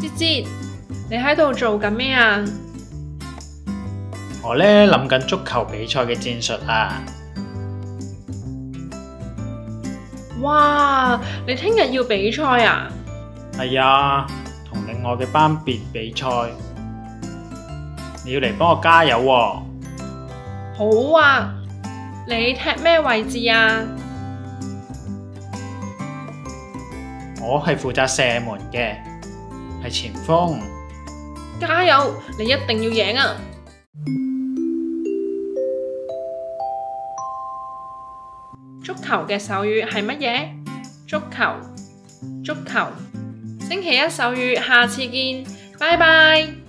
節節，你喺度做緊咩啊？我呢諗緊足球比賽嘅戰術啊！哇，你聽日要比賽啊？係啊，同另外嘅班別比賽，你要嚟幫我加油喎！好啊，你踢咩位置啊？我係負責射門嘅，係前鋒。加油，你一定要贏啊！足球嘅手語係乜嘢？足球，足球。星期一手語，下次見，拜拜。